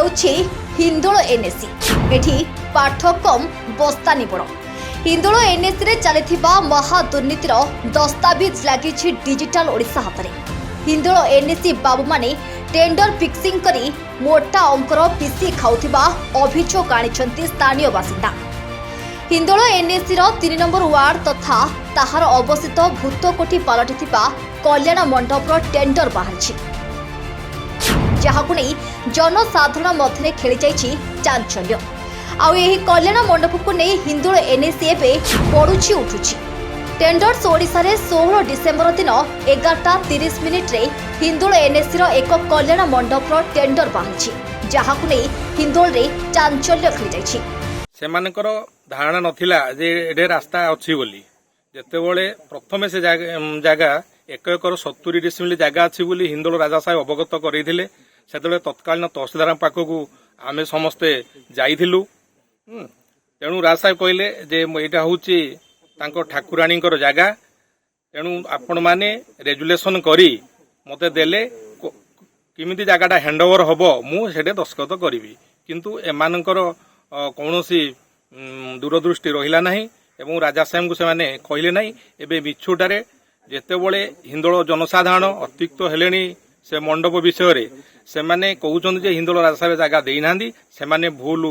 ହେଉଛି ହିନ୍ଦୋଳ ଏନ୍ଏସି। ଏଠି ପାଠ କମ୍ ବସ୍ତାନି ବଡ଼। ହିନ୍ଦୋଳ ଏନ୍ଏସିରେ ଚାଲିଥିବା ମହାଦୁର୍ନୀତିର ଦସ୍ତାବିଜ ଲାଗିଛି ଡିଜିଟାଲ ଓଡ଼ିଶା ହାତରେ। ହିନ୍ଦୋଳ ଏନ୍ଏସି ବାବୁମାନେ ଟେଣ୍ଡର ଫିକ୍ସିଂ କରି ମୋଟା ଅଙ୍କର ପିସି ଖାଉଥିବା ଅଭିଯୋଗ ଆଣିଛନ୍ତି ସ୍ଥାନୀୟ ବାସିନ୍ଦା। ହିନ୍ଦୋଳ ଏନ୍ଏସିର 3 ନମ୍ବର ୱାର୍ଡ ତଥା ତାହାର ଅବସ୍ଥିତ ଭୂତକୋଠି ପାଲଟିଥିବା କଲ୍ୟାଣ ମଣ୍ଡପର ଟେଣ୍ଡର ବାହାରିଛି, ଯାହାକୁ ନେଇ ଜନସାଧାରଣ ମଧ୍ୟରେ ଖେଳିଯାଇଛି ଚାଞ୍ଚଲ୍ୟ। ଆଉ ଏହି କଲ୍ୟାଣ ମଣ୍ଡପକୁ ନେଇ ହିନ୍ଦୋଳ ଏନ୍ଏସି ଏବେ ପଡ଼ୁଛି ଉଠୁଛି। ଟେଣ୍ଡର୍ସ ଓଡ଼ିଶାରେ 16 ଡିସେମ୍ବର ଦିନ 11:30 ହିନ୍ଦୋଳ ଏନ୍ଏସିର ଏକ କଲ୍ୟାଣ ମଣ୍ଡପର ଟେଣ୍ଡର ବାହାରିଛି, ଯାହାକୁ ନେଇ ହିନ୍ଦୋଳରେ ଚାଞ୍ଚଲ୍ୟ ଖେଳିଯାଇଛି। ସେମାନଙ୍କର ଧାରଣା ନଥିଲା ଯେ ଏଡ଼େ ରାସ୍ତା ଅଛି ବୋଲି। ଯେତେବେଳେ ପ୍ରଥମେ ସେ ଜାଗା 1 ଏକର 70 ଡିସିମିଲି ଜାଗା ଅଛି ବୋଲି ହିନ୍ଦୋଳ ରାଜା ସାହେବ ଅବଗତ କରାଇଥିଲେ, ସେତେବେଳେ ତତ୍କାଳୀନ ତହସିଲଦାରଙ୍କ ପାଖକୁ ଆମେ ସମସ୍ତେ ଯାଇଥିଲୁ। ତେଣୁ ରାଜା ସାହେବ କହିଲେ ଯେ ଏଇଟା ହେଉଛି ତାଙ୍କ ଠାକୁରାଣୀଙ୍କର ଜାଗା, ତେଣୁ ଆପଣମାନେ ରେଜୁଲେସନ କରି ମୋତେ ଦେଲେ କେମିତି ଜାଗାଟା ହ୍ୟାଣ୍ଡଓଭର ହେବ ମୁଁ ସେଠି ଦସ୍ତଖତ କରିବି। କିନ୍ତୁ ଏମାନଙ୍କର କୌଣସି ଦୂରଦୃଷ୍ଟି ରହିଲା ନାହିଁ ଏବଂ ରାଜା ସାହେବଙ୍କୁ ସେମାନେ କହିଲେ ନାହିଁ। ଏବେ ମିଛୁଟାରେ ଯେତେବେଳେ ହିନ୍ଦୋଳ ଜନସାଧାରଣ ଅତିକ୍ତ ହେଲେଣି ସେ ମଣ୍ଡପ ବିଷୟରେ, ସେମାନେ କହୁଛନ୍ତି ଯେ ହିନ୍ଦୋଳ ରାଜା ସାହେବ ଜାଗା ଦେଇନାହାନ୍ତି, ସେମାନେ ଭୁଲ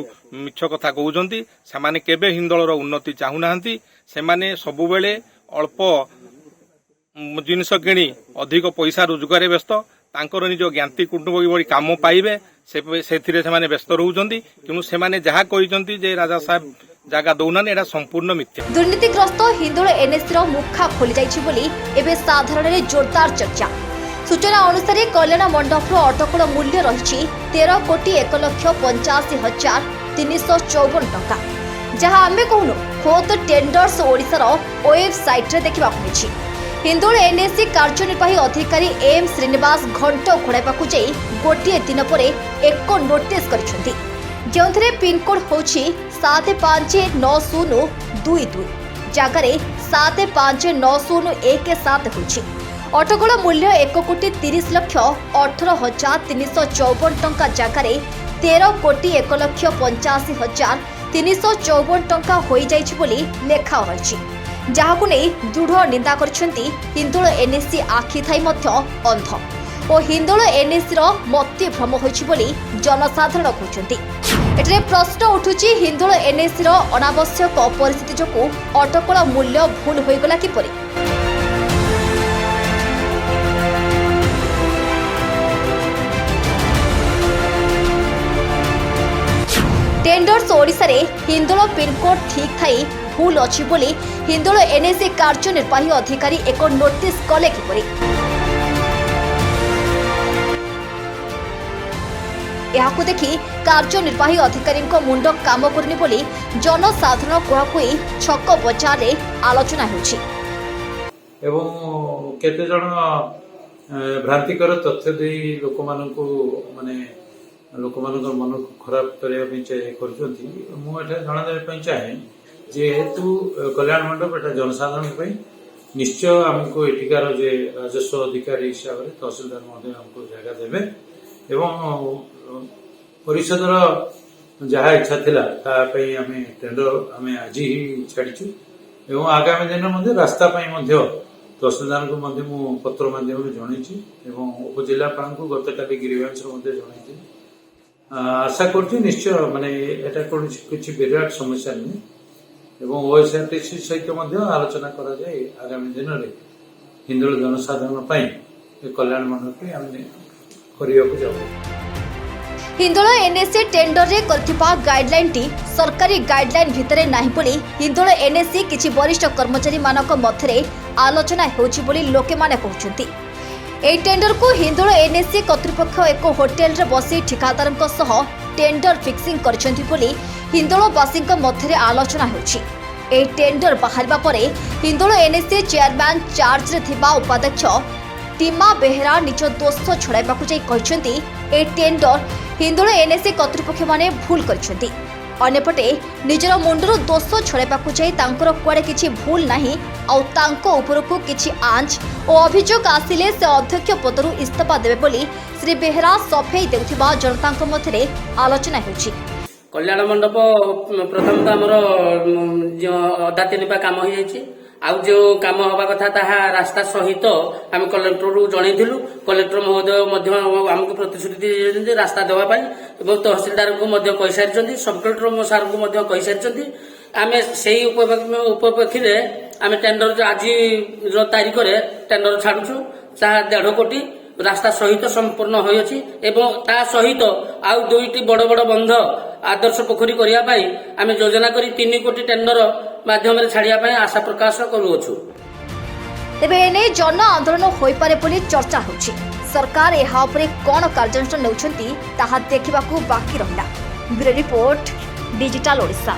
ମିଛ କଥା କହୁଛନ୍ତି। ସେମାନେ କେବେ ହିନ୍ଦୋଳର ଉନ୍ନତି ଚାହୁଁନାହାନ୍ତି। ସେମାନେ ସବୁବେଳେ ଅଳ୍ପ ଜିନିଷ କିଣି ଅଧିକ ପଇସା ରୋଜଗାରରେ ବ୍ୟସ୍ତ। ତାଙ୍କର ନିଜ ଜ୍ଞାତି କୁଟୁମ୍ବ କିଭଳି କାମ ପାଇବେ ସେଥିରେ ସେମାନେ ବ୍ୟସ୍ତ ରହୁଛନ୍ତି। କିନ୍ତୁ ସେମାନେ ଯାହା କହିଛନ୍ତି ଯେ ରାଜା ସାହେବ ଜାଗା ଦଉନାହାନ୍ତି, ଏଟା ସମ୍ପୂର୍ଣ୍ଣ ମିଥ୍ୟା। ଦୁର୍ନୀତିଗ୍ରସ୍ତ ହିନ୍ଦୋଳ ଏନ୍ଏସିର ମୁଖା ଖୋଲି ଯାଇଛି ବୋଲି ଏବେ ସାଧାରଣରେ ଜୋରଦାର ଚର୍ଚ୍ଚା। ସୂଚନା ଅନୁସାରେ କଲ୍ୟାଣ ମଣ୍ଡପର ଅଟକଳ ମୂଲ୍ୟ ରହିଛି 13,85,354 ଟଙ୍କା, ଯାହା ଆମେ କହୁନୁ ଖୋଦ ଟେଣ୍ଡର୍ସ ଓଡ଼ିଶାର ୱେବସାଇଟ୍ରେ ଦେଖିବାକୁ ମିଳିଛି। ହିନ୍ଦୋଳ ଏନ୍ଏସି କାର୍ଯ୍ୟନିର୍ବାହୀ ଅଧିକାରୀ ଏମ୍ ଶ୍ରୀନିବାସ ଘଣ୍ଟ ଘୋଡ଼ାଇବାକୁ ଯାଇ ଗୋଟିଏ ଦିନ ପରେ ଏକ ନୋଟିସ୍ କରିଛନ୍ତି, ଯେଉଁଥିରେ ପିନ୍କୋଡ୍ ହେଉଛି 759022 ଜାଗାରେ 759017 ହୋଇଛି। ଅଟକଳ ମୂଲ୍ୟ 1,30,18,354 ଟଙ୍କା ଜାଗାରେ 13,01,85,354 ଟଙ୍କା ହୋଇଯାଇଛି ବୋଲି ଲେଖା ରହିଛି, ଯାହାକୁ ନେଇ ଦୃଢ଼ ନିନ୍ଦା କରିଛନ୍ତି ହିନ୍ଦୋଳ ଏନ୍ଏସି ଆଖି ଥାଇ ମଧ୍ୟ ଅନ୍ଧ ଓ ହିନ୍ଦୋଳ ଏନ୍ଏସିର ମତି ଭ୍ରମ ହୋଇଛି ବୋଲି ଜନସାଧାରଣ କହୁଛନ୍ତି। ଏଠାରେ ପ୍ରଶ୍ନ ଉଠୁଛି, ହିନ୍ଦୋଳ ଏନ୍ଏସିର ଅନାବଶ୍ୟକ ପରିସ୍ଥିତି ଯୋଗୁଁ ଅଟକଳ ମୂଲ୍ୟ ଭୁଲ ହୋଇଗଲା କିପରି? ଟେଣ୍ଡର୍ସ ଓଡ଼ିଶାରେ ହିନ୍ଦୋଳ ପିନ୍କୋଡ୍ ଠିକ୍ ଥାଇ ଭୁଲ ଅଛି ବୋଲି ହିନ୍ଦୋଳ ଏନ୍ଏସି କାର୍ଯ୍ୟନିର୍ବାହୀ ଅଧିକାରୀ ଏକ ନୋଟିସ୍ କଲେ କିପରି? ଏହାକୁ ଦେଖି କାର୍ଯ୍ୟନିର୍ବାହୀ ଅଧିକାରୀଙ୍କ ମୁଣ୍ଡ କାମ କରୁନି ବୋଲି ଜନସାଧାରଣ କୁହାକୁହି ଛକ ବଜାରରେ ଆଲୋଚନା ହେଉଛି। ଏବଂ କେତେ ଜଣ ଭ୍ରାନ୍ତିକର ତଥ୍ୟ ଦେଇ ଲୋକମାନଙ୍କ ମନକୁ ଖରାପ କରିବା ପାଇଁ କରୁଛନ୍ତି। ମୁଁ ଏଠାରେ ଜଣାଇବା ପାଇଁ ଚାହେଁ, ଯେହେତୁ କଲ୍ୟାଣ ମଣ୍ଡପ ଏଟା ଜନସାଧାରଣଙ୍କ ପାଇଁ, ନିଶ୍ଚୟ ଆମକୁ ଏଠିକାର ଯେ ରାଜସ୍ୱ ଅଧିକାରୀ ହିସାବରେ ତହସିଲଦାର ମଧ୍ୟ ଆମକୁ ଜାଗା ଦେବେ ଏବଂ ପରିଷଦର ଯାହା ଇଚ୍ଛା ଥିଲା ତା ପାଇଁ ଆମେ ଟେଣ୍ଡର ଆଜି ହିଁ ଛାଡ଼ିଛୁ ଏବଂ ଆଗାମୀ ଦିନ ମଧ୍ୟ ରାସ୍ତା ପାଇଁ ମଧ୍ୟ ତହସିଲଦାରଙ୍କୁ ମଧ୍ୟ ମୁଁ ପତ୍ର ମାଧ୍ୟମରେ ଜଣାଇଛି ଏବଂ ଉପଜିଲ୍ଲାପାଳଙ୍କୁ ଗତକାଲି ଗ୍ରିଭାନ୍ସରେ ମଧ୍ୟ ଜଣାଇଛି। ଆଶା କରୁଛି ନିଶ୍ଚୟ ଏଟା କିଛି ବିରାଟ ସମସ୍ୟା ନୁହେଁ ଏବଂ ଓଏସ୍ଆରଟିସି ସହିତ ମଧ୍ୟ ଆଲୋଚନା କରାଯାଇ ଆଗାମୀ ଦିନରେ ହିନ୍ଦୋଳ ଜନସାଧାରଣ ପାଇଁ କଲ୍ୟାଣ ମଣ୍ଡପଟି ଆମେ କରିବାକୁ ଯାଉ। ହିନ୍ଦୋଳ ଏନ୍ଏସି ଟେଣ୍ଡରରେ କରିଥିବା ଗାଇଡଲାଇନଟି ସରକାରୀ ଗାଇଡଲାଇନ ଭିତରେ ନାହିଁ ବୋଲି ହିନ୍ଦୋଳ ଏନ୍ଏସି କିଛି ବରିଷ୍ଠ କର୍ମଚାରୀମାନଙ୍କ ମଧ୍ୟରେ ଆଲୋଚନା ହେଉଛି ବୋଲି ଲୋକମାନେ କହୁଛନ୍ତି। ଏହି ଟେଣ୍ଡରକୁ ହିନ୍ଦୋଳ ଏନ୍ଏସି କର୍ତ୍ତୃପକ୍ଷ ଏକ ହୋଟେଲରେ ବସି ଠିକାଦାରଙ୍କ ସହ ଟେଣ୍ଡର ଫିକ୍ସିଂ କରିଛନ୍ତି ବୋଲି ହିନ୍ଦୋଳବାସୀଙ୍କ ମଧ୍ୟରେ ଆଲୋଚନା ହେଉଛି। ଏହି ଟେଣ୍ଡର ବାହାରିବା ପରେ ହିନ୍ଦୋଳ ଏନ୍ଏସି ଚେୟାରମ୍ୟାନ୍ ଚାର୍ଜରେ ଥିବା ଉପାଧ୍ୟକ୍ଷ ଟିମା ବେହେରା ନିଜ ଦୋଷ ଛଡ଼ାଇବାକୁ ଯାଇ କହିଛନ୍ତି ଏହି ଟେଣ୍ଡର ହିନ୍ଦୋଳ ଏନ୍ଏସି କର୍ତ୍ତୃପକ୍ଷମାନେ ଭୁଲ କରିଛନ୍ତି। अन्यपटे निजर मुंडर दोष छड़ाइवाक जाई तांकर कुआडे किछि भूल नाही आउ तांको उपरकू किछि आंच और अभियोग आसिले से अध्यक्ष पदरु इस्तीफा देबे बोली श्री बेहरा सफेई देउथिबा जनतांक मध्यरे आलोचना हेउछि। कल्याण मंडप प्रथम तो आमर अधा तीन पा काम हो आउ जो काम हवा कथा ताहा रास्ता सहित आम कलेक्टर जनइलु कलेक्टर महोदय आमको प्रतिश्रुति दे रास्ता देवाई और तहसिलदार को कही सारी सब कलेक्टर सार को कही सारी आम से उपपक्षी आम टेंडर आज तारीख में टेंडर छाड़ुछु 1.5 कोटी रास्ता सहित संपूर्ण होइछि एवं ता सहित आउ 2टी बड़ बड़ बंध आदर्श पोखरी करने आम योजना करी 3 कोटी टेंडर माध्यम छाड़िया आशा प्रकाश करुअछु। तेबे एने जन आंदोलन होई पारे बोली चर्चा होछि। सरकार एहा उपरे कोन कार्यानुष्ठान नेउछंती ताहा देखिबाकू बाकी रहिला। Bureau report digital Odisha.